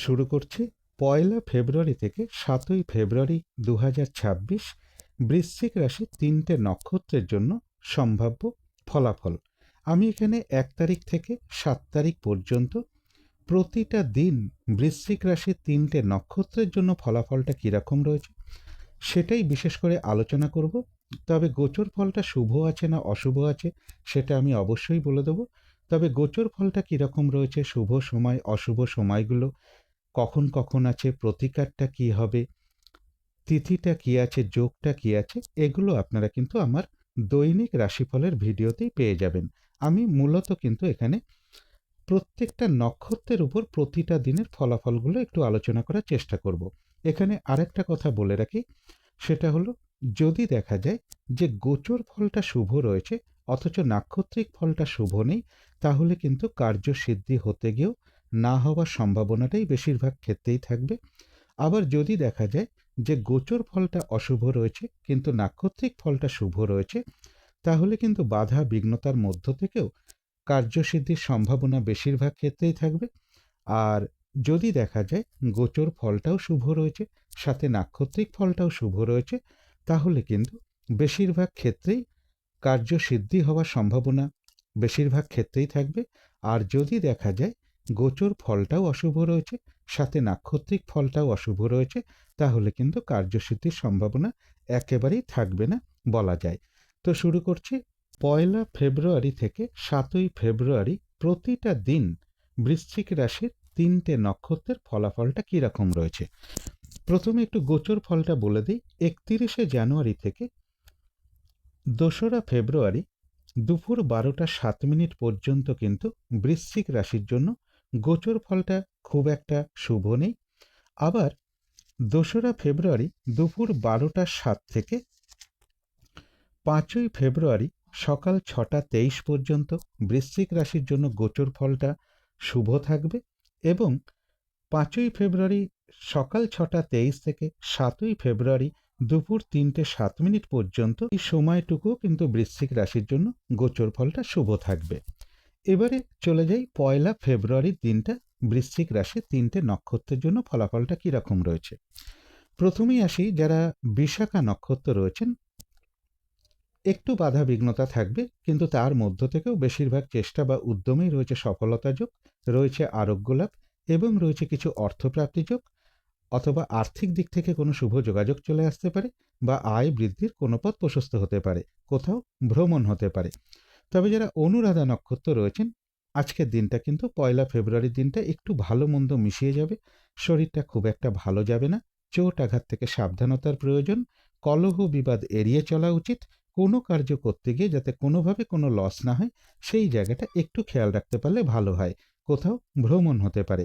শুরু করছি ১লা ফেব্রুয়ারি থেকে ৭ই ফেব্রুয়ারি ২০২৬ বৃশ্চিক রাশির ৩টে নক্ষত্রের জন্য সম্ভাব্য ফলাফল। আমি এখানে ১ তারিখ থেকে ৭ তারিখ পর্যন্ত প্রতিটা দিন বৃশ্চিক রাশির ৩টে নক্ষত্রের জন্য ফলাফলটা কীরকম রয়েছে সেটাই বিশেষ করে আলোচনা করব। তবে গোচর ফলটা শুভ আছে না অশুভ আছে সেটা আমি অবশ্যই বলে দেব। তবে গোচর ফলটা কীরকম রয়েছে, শুভ সময় অশুভ সময়গুলো কখন কখন আছে, প্রতিকারটা কি হবে, তিথিটা কি আছে, যোগটা কি আছে, এগুলো আপনারা কিন্তু আমার দৈনিক রাশিফলের ভিডিওতেই পেয়ে যাবেন। আমি মূলত কিন্তু এখানে প্রত্যেকটা নক্ষত্রের উপর প্রতিটা দিনের ফলাফলগুলো একটু আলোচনা করার চেষ্টা করব। এখানে আরেকটা কথা বলে রাখি, সেটা হলো যদি দেখা যায় যে গোচর ফলটা শুভ রয়েছে অথচ নাক্ষত্রিক ফলটা শুভ নেই, তাহলে কিন্তু কার্যসিদ্ধি হতে গিয়েও না হওয়ার সম্ভাবনাটাই বেশিরভাগ ক্ষেত্রেই থাকবে। আবার যদি দেখা যায় যে গোচর ফলটা অশুভ রয়েছে কিন্তু নাক্ষত্রিক ফলটা শুভ রয়েছে, তাহলে কিন্তু বাধা বিঘ্নতার মধ্য থেকেও কার্যসিদ্ধির সম্ভাবনা বেশিরভাগ ক্ষেত্রেই থাকবে। আর যদি দেখা যায় গোচর ফলটাও শুভ রয়েছে সাথে নাক্ষত্রিক ফলটাও শুভ রয়েছে, তাহলে কিন্তু বেশিরভাগ ক্ষেত্রেই কার্যসিদ্ধি হওয়ার সম্ভাবনা বেশিরভাগ ক্ষেত্রেই থাকবে। আর যদি দেখা যায় গোচর ফলটাও অশুভ রয়েছে সাথে নাক্ষত্রিক ফলটাও অশুভ রয়েছে, তাহলে কিন্তু কার্যসিদ্ধির সম্ভাবনা একেবারেই থাকবে না বলা যায়। তো শুরু করছি ১লা ফেব্রুয়ারি থেকে ৭ই ফেব্রুয়ারি প্রতিটা দিন বৃশ্চিক রাশির ৩টে নক্ষত্রের ফলাফলটা কীরকম রয়েছে। প্রথমে একটু গোচর ফলটা বলে দিই। ৩১শে জানুয়ারি থেকে ২রা ফেব্রুয়ারি দুপুর ১২টা ৭ মিনিট পর্যন্ত কিন্তু বৃশ্চিক রাশির জন্য গোচর ফলটা খুব একটা শুভ নেই। আবার ২রা ফেব্রুয়ারি দুপুর ১২টা ৭ থেকে ৫ই ফেব্রুয়ারি সকাল ৬টা ২৩ পর্যন্ত বৃশ্চিক রাশির জন্য গোচর ফলটা শুভ থাকবে এবং ৫ই ফেব্রুয়ারি সকাল ৬টা ২৩ থেকে ৭ই ফেব্রুয়ারি দুপুর ৩টে ৭ মিনিট পর্যন্ত এই সময়টুকু কিন্তু বৃশ্চিক রাশির জন্য গোচর ফলটা শুভ থাকবে। এবারে চলে যাই ১লা ফেব্রুয়ারির দিনটা বৃশ্চিক রাশির ৩টে নক্ষত্রের জন্য ফলাফলটা কীরকম রয়েছে। প্রথমেই আসি যারা বিশাখা নক্ষত্র রয়েছেন, একটু বাধা বিঘ্নতা থাকবে কিন্তু তার মধ্য থেকেও বেশিরভাগ চেষ্টা বা উদ্যমেই রয়েছে সফলতা যোগ, রয়েছে আরোগ্য লাভ এবং রয়েছে কিছু অর্থপ্রাপ্তি যোগ, অথবা আর্থিক দিক থেকে কোনো শুভ যোগাযোগ চলে আসতে পারে বা আয় বৃদ্ধির কোনো পথ প্রশস্ত হতে পারে, কোথাও ভ্রমণ হতে পারে। তবে যারা অনুরাধা নক্ষত্র রয়েছেন, আজকের দিনটা কিন্তু ১লা ফেব্রুয়ারির দিনটা একটু ভালো মন্দ মিশিয়ে যাবে, শরীরটা খুব একটা ভালো যাবে না, চোট আঘাত থেকে সাবধানতার প্রয়োজন, কলহ বিবাদ এড়িয়ে চলা উচিত, কোনো কার্য করতে গিয়ে যাতে কোনোভাবে কোনো লস না হয় সেই জায়গাটা একটু খেয়াল রাখতে পারলে ভালো হয়, কোথাও ভ্রমণ হতে পারে।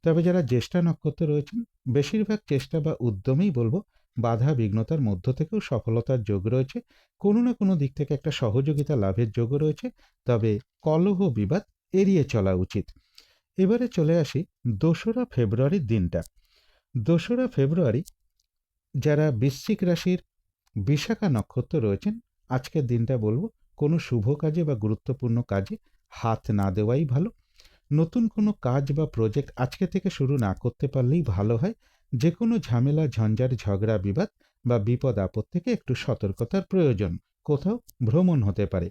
তবে যারা জ্যেষ্ঠা নক্ষত্র রয়েছেন, বেশিরভাগ চেষ্টা বা উদ্যমেই বলবো বাধা বিঘ্নতার মধ্য থেকেও সফলতার যোগ রয়েছে, কোনো না কোনো দিক থেকে একটা সহযোগিতা লাভের যোগও রয়েছে, তবে কলহ বিবাদ এড়িয়ে চলা উচিত। এবারে চলে আসি ২রা ফেব্রুয়ারির দিনটা। ২রা ফেব্রুয়ারি যারা বৃশ্চিক রাশির বিশাখা নক্ষত্র রয়েছেন, আজকের দিনটা বলবো কোনো শুভ কাজে বা গুরুত্বপূর্ণ কাজে হাত না দেওয়াই ভালো। নতুন কোনো কাজ বা প্রজেক্ট আজকে থেকে শুরু না করতে পারলেই ভালো হয়। যে কোনো ঝামেলা ঝঞ্ঝাট ঝগড়া বিবাদ বা বিপদ আপদ থেকে একটু সতর্কতার প্রয়োজন, কোথাও ভ্রমণ হতে পারে।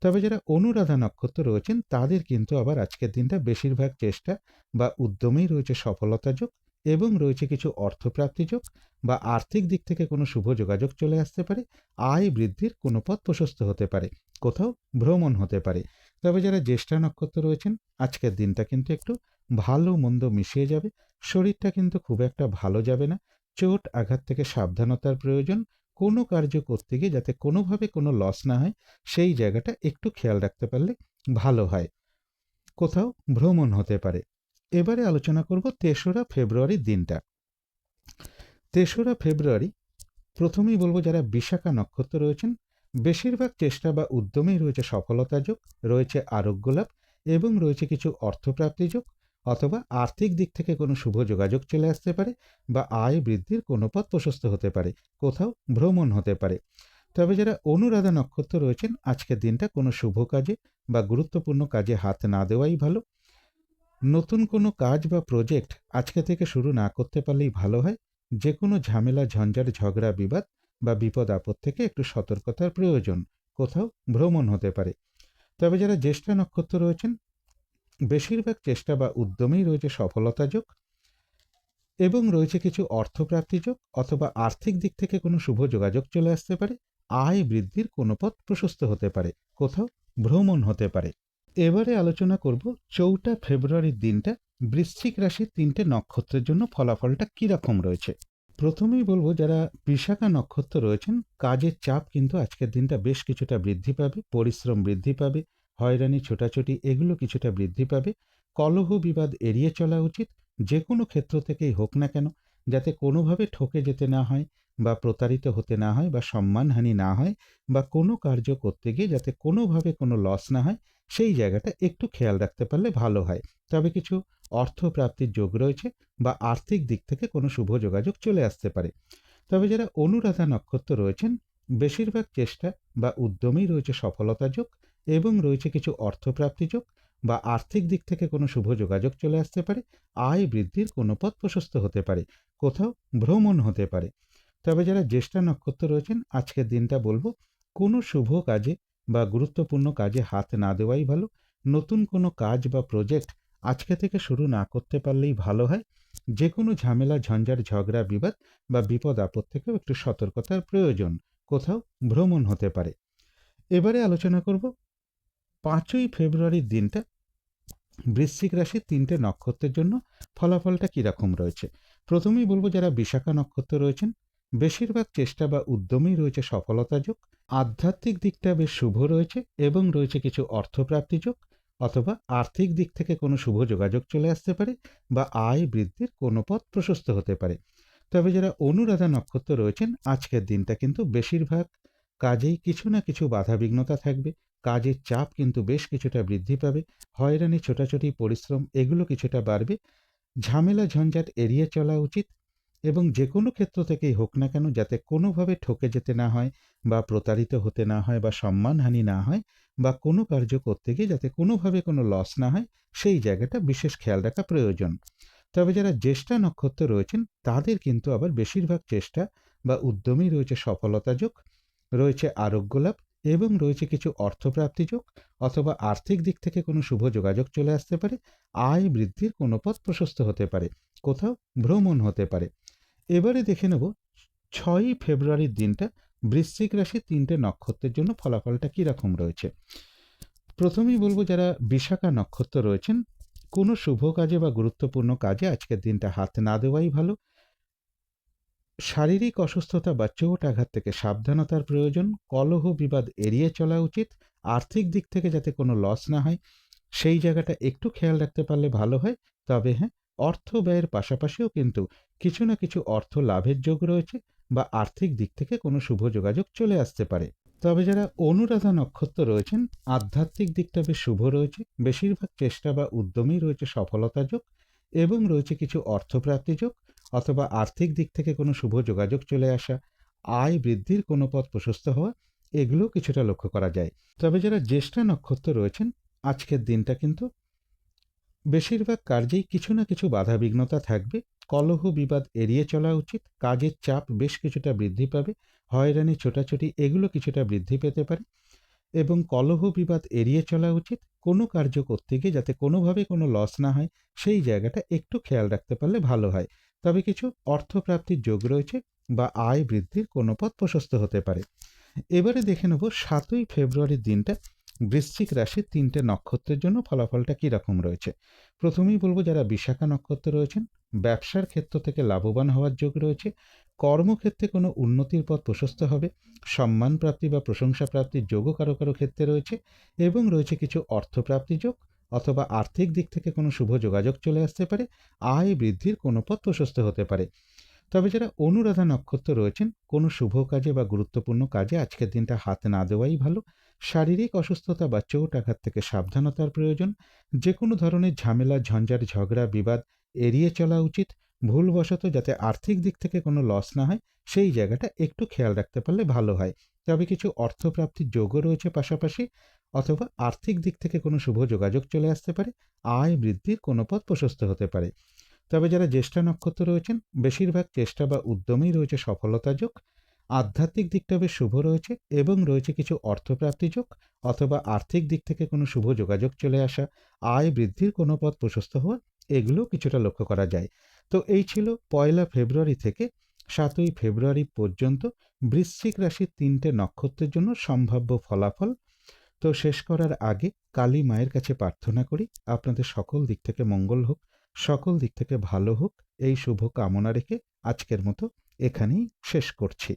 তবে যারা অনুরাধা নক্ষত্র রয়েছেন তাদের কিন্তু আবার আজকের দিনটা বেশিরভাগ চেষ্টা বা উদ্যমেই রয়েছে সফলতা যোগ এবং রয়েছে কিছু অর্থপ্রাপ্তি যোগ বা আর্থিক দিক থেকে কোনো শুভ যোগাযোগ চলে আসতে পারে, আয় বৃদ্ধির কোনো পথ প্রশস্ত হতে পারে, কোথাও ভ্রমণ হতে পারে। তবে যারা জ্যেষ্ঠা নক্ষত্র রয়েছেন, আজকের দিনটা কিন্তু একটু ভালো মন্দ মিশিয়ে যাবে, শরীরটা কিন্তু খুব একটা ভালো যাবে না, চোট আঘাত থেকে সাবধানতার প্রয়োজন, কোনো কার্য করতে গিয়ে যাতে কোনোভাবে কোনো লস না হয় সেই জায়গাটা একটু খেয়াল রাখতে পারলে ভালো হয়, কোথাও ভ্রমণ হতে পারে। এবারে আলোচনা করব ৩রা ফেব্রুয়ারির দিনটা। ৩রা ফেব্রুয়ারি প্রথমেই বলবো যারা বিশাখা নক্ষত্র রয়েছেন, বেশিরভাগ চেষ্টা বা উদ্যমেই রয়েছে সফলতা যোগ, রয়েছে আরোগ্য লাভ এবং রয়েছে কিছু অর্থপ্রাপ্তি যোগ, অথবা আর্থিক দিক থেকে কোনো শুভ যোগাযোগ চলে আসতে পারে বা আয় বৃদ্ধির কোনো পথ প্রশস্ত হতে পারে, কোথাও ভ্রমণ হতে পারে। তবে যারা অনুরাধা নক্ষত্র রয়েছেন, আজকের দিনটা কোনো শুভ কাজে বা গুরুত্বপূর্ণ কাজে হাত না দেওয়াই ভালো। নতুন কোনো কাজ বা প্রজেক্ট আজকে থেকে শুরু না করতে পারলেই ভালো হয়। যে কোনো ঝামেলা, ঝঞ্ঝাট, ঝগড়া, বিবাদ বা বিপদ আপদ থেকে একটু সতর্কতার প্রয়োজন। কোথাও ভ্রমণ হতে পারে। তবে যারা জ্যেষ্ঠা নক্ষত্র রয়েছেন, বেশিরভাগ চেষ্টা বা উদ্যমেই রয়েছে সফলতা যোগ এবং রয়েছে কিছু অর্থপ্রাপ্তি যোগ অথবা আর্থিক দিক থেকে কোনো শুভ যোগাযোগ চলে আসতে পারে। আয় বৃদ্ধির কোনো পথ প্রশস্ত হতে পারে। কোথাও ভ্রমণ হতে পারে। এবারে আলোচনা করব ৪টা ফেব্রুয়ারির দিনটা বৃশ্চিক রাশির ৩টে নক্ষত্রের জন্য ফলাফলটা কীরকম রয়েছে। প্রথমেই বলবো, যারা বিশাখা নক্ষত্র রয়েছেন, কাজের চাপ কিন্তু আজকের দিনটা বেশ কিছুটা বৃদ্ধি পাবে, পরিশ্রম বৃদ্ধি পাবে, হয়রানি ছোটাছুটি এগুলো কিছুটা বৃদ্ধি পাবে। কলহ বিবাদ এড়িয়ে চলা উচিত। যে কোনো ক্ষেত্র থেকেই হোক না কেন, যাতে কোনোভাবে ঠকে যেতে না হয় বা প্রতারিত হতে না হয় বা সম্মানহানি না হয় বা কোনো কার্য করতে গিয়ে যাতে কোনোভাবে কোনো লস না হয়, সেই জায়গাটা একটু খেয়াল রাখতে পারলে ভালো হয়। তবে কিছু অর্থপ্রাপ্তির যোগ রয়েছে বা আর্থিক দিক থেকে কোনো শুভ যোগাযোগ চলে আসতে পারে। তবে যারা অনুরাধা নক্ষত্র রয়েছেন, বেশিরভাগ চেষ্টা বা উদ্যমেই রয়েছে সফলতা যোগ এবং রয়েছে কিছু অর্থপ্রাপ্তি যোগ বা আর্থিক দিক থেকে কোনো শুভ যোগাযোগ চলে আসতে পারে। আয় বৃদ্ধির কোনো পথ প্রশস্ত হতে পারে। কোথাও ভ্রমণ হতে পারে। তবে যারা জ্যেষ্ঠা নক্ষত্র রয়েছেন, আজকের দিনটা বলবো কোনো শুভ কাজে বা গুরুত্বপূর্ণ কাজে হাত না দেওয়াই ভালো। নতুন কোনো কাজ বা প্রজেক্ট আজকে থেকে শুরু না করতে পারলেই ভালো হয়। যে কোনো ঝামেলা, ঝঞ্ঝাট, ঝগড়া, বিবাদ বা বিপদ আপদ থেকেও একটু সতর্কতার প্রয়োজন। কোথাও ভ্রমণ হতে পারে। এবারে আলোচনা করব ৫ই ফেব্রুয়ারির দিনটা বৃশ্চিক রাশির ৩টে নক্ষত্রের জন্য ফলাফলটা কীরকম রয়েছে। প্রথমেই বলবো, যারা বিশাখা নক্ষত্র রয়েছেন, বেশিরভাগ চেষ্টা বা উদ্যমেই রয়েছে সফলতা যোগ। আধ্যাত্মিক দিকটা বেশ শুভ রয়েছে এবং রয়েছে কিছু অর্থপ্রাপ্তি যোগ অথবা আর্থিক দিক থেকে কোনো শুভ যোগাযোগ চলে আসতে পারে বা আয় বৃদ্ধির কোনো পথ প্রশস্ত হতে পারে। তবে যারা অনুরাধা নক্ষত্র রয়েছেন, আজকের দিনটা কিন্তু বেশিরভাগ কাজেই কিছু না কিছু বাধাবিঘ্নতা থাকবে। কাজের চাপ কিন্তু বেশ কিছুটা বৃদ্ধি পাবে। হয়রানি, ছোটাছুটি, পরিশ্রম এগুলো কিছুটা বাড়বে। ঝামেলা, ঝঞ্ঝাট এড়িয়ে চলা উচিত এবং যে কোনো ক্ষেত্র থেকেই হোক না কেন, যাতে কোনোভাবে ঠকে যেতে না হয় বা প্রতারিত হতে না হয় বা সম্মানহানি না হয় বা কোনো কার্য করতে গিয়ে যাতে কোনোভাবে কোনো লস না হয়, সেই জায়গাটা বিশেষ খেয়াল রাখা প্রয়োজন। তবে যারা জ্যেষ্ঠা নক্ষত্র রয়েছেন, তাদের কিন্তু আবার বেশিরভাগ চেষ্টা বা উদ্যমেই রয়েছে সফলতা যোগ, রয়েছে আরোগ্য লাভ এবং রয়েছে কিছু অর্থপ্রাপ্তি যোগ অথবা আর্থিক দিক থেকে কোনো শুভ যোগাযোগ চলে আসতে পারে। আয় বৃদ্ধির কোনো পথ প্রশস্ত হতে পারে। কোথাও ভ্রমণ হতে পারে। এবারে দেখে নেব ৬ই ফেব্রুয়ারির দিনটা বৃশ্চিক রাশির ৩টে নক্ষত্রের জন্য ফলাফলটা কীরকম রয়েছে। প্রথমেই বলবো, যারা বিশাখা নক্ষত্র রয়েছেন, কোনো শুভ কাজে বা গুরুত্বপূর্ণ কাজে আজকের দিনটা হাত না দেওয়াই ভালো। শারীরিক অসুস্থতা বা চোট আঘাত থেকে সাবধানতার প্রয়োজন। কলহ বিবাদ এড়িয়ে চলা উচিত। আর্থিক দিক থেকে যাতে কোনো লস না হয়, সেই জায়গাটা একটু খেয়াল রাখতে পারলে ভালো হয়। তবে হ্যাঁ, অর্থ ব্যয়ের পাশাপাশিও কিন্তু কিছু না কিছু অর্থ লাভের যোগ রয়েছে বা আর্থিক দিক থেকে কোনো শুভ যোগাযোগ চলে আসতে পারে। তবে যারা অনুরাধা নক্ষত্র রয়েছেন, আধ্যাত্মিক দিকটা বেশ শুভ রয়েছে। বেশিরভাগ চেষ্টা বা উদ্যমেই রয়েছে সফলতা যোগ এবং রয়েছে কিছু অর্থপ্রাপ্তি যোগ অথবা আর্থিক দিক থেকে কোনো শুভ যোগাযোগ চলে আসা, আয় বৃদ্ধির কোনো পথ প্রশস্ত হওয়া, এগুলো কিছুটা লক্ষ্য করা যায়। তবে যারা জ্যেষ্ঠা নক্ষত্র রয়েছেন, আজকের দিনটা কিন্তু বেশিরভাগ কার্যেই কিছু না কিছু বাধাবিঘ্নতা থাকবে। কলহ বিবাদ এড়িয়ে চলা উচিত। কাজের চাপ বেশ কিছুটা বৃদ্ধি পাবে। হয়রানি, ছোটাছুটি এগুলো কিছুটা বৃদ্ধি পেতে পারে এবং কলহ বিবাদ এড়িয়ে চলা উচিত। কোনো কার্য করতে গিয়ে যাতে কোনোভাবে কোনো লস না হয়, সেই জায়গাটা একটু খেয়াল রাখতে পারলে ভালো হয়। তবে কিছু অর্থপ্রাপ্তির যোগ রয়েছে বা আয় বৃদ্ধির কোনো পথ প্রশস্ত হতে পারে। এবারে দেখে নেব ৭ই ফেব্রুয়ারির দিনটা বৃশ্চিক রাশির ৩টে নক্ষত্রের জন্য ফলাফলটা কীরকম রয়েছে। প্রথমেই বলবো, যারা বিশাখা নক্ষত্র রয়েছেন, ব্যবসার ক্ষেত্র থেকে লাভবান হওয়ার যোগ রয়েছে। কর্মক্ষেত্রে কোনো উন্নতির পথ প্রশস্ত হবে। সম্মান প্রাপ্তি বা প্রশংসা প্রাপ্তির যোগও কারো কারো ক্ষেত্রে রয়েছে এবং রয়েছে কিছু অর্থপ্রাপ্তি যোগ অথবা আর্থিক দিক থেকে কোনো শুভ যোগাযোগ চলে আসতে পারে। আয় বৃদ্ধির কোনো পথ প্রশস্ত হতে পারে। তবে যারা অনুরাধা নক্ষত্র রয়েছেন, কোনো শুভ কাজে বা গুরুত্বপূর্ণ কাজে আজকের দিনটা হাত না দেওয়াই ভালো। শারীরিক অসুস্থতা বা চোট আঘাত থেকে সাবধানতার প্রয়োজন। যে কোনো ধরনের ঝামেলা, ঝঞ্ঝাট, ঝগড়া, বিবাদ এড়িয়ে চলা উচিত। ভুলবশত যাতে আর্থিক দিক থেকে কোনো লস না হয়, সেই জায়গাটা একটু খেয়াল রাখতে পারলে ভালো হয়। তবে কিছু অর্থপ্রাপ্তির যোগও রয়েছে পাশাপাশি, অথবা আর্থিক দিক থেকে কোনো শুভ যোগাযোগ চলে আসতে পারে, আয় বৃদ্ধির কোনো পথ প্রশস্ত হতে পারে। তবে যারা জ্যেষ্ঠা নক্ষত্র রয়েছেন, বেশিরভাগ চেষ্টা বা উদ্যমেই রয়েছে সফলতা যোগ। আধ্যাত্মিক দিকটা বেশ শুভ রয়েছে এবং রয়েছে কিছু অর্থপ্রাপ্তি যোগ, অথবা আর্থিক দিক থেকে কোনো শুভ যোগাযোগ চলে আসা, আয় বৃদ্ধির কোনো পথ প্রশস্ত হওয়া, এগুলো কিছুটা লক্ষ্য করা যায়। তো এই ছিল 1 ফেব্রুয়ারি থেকে 7 ফেব্রুয়ারি পর্যন্ত বৃশ্চিক রাশির 3টে নক্ষত্রের জন্য সম্ভাব্য ফলাফল। তো শেষ করার আগে কালী মায়ের কাছে প্রার্থনা করি আপনাদের সকল দিক থেকে মঙ্গল হোক, সকল দিক থেকে ভালো হোক, এই শুভ কামনা রেখে আজকের মতো এখানেই শেষ করছি।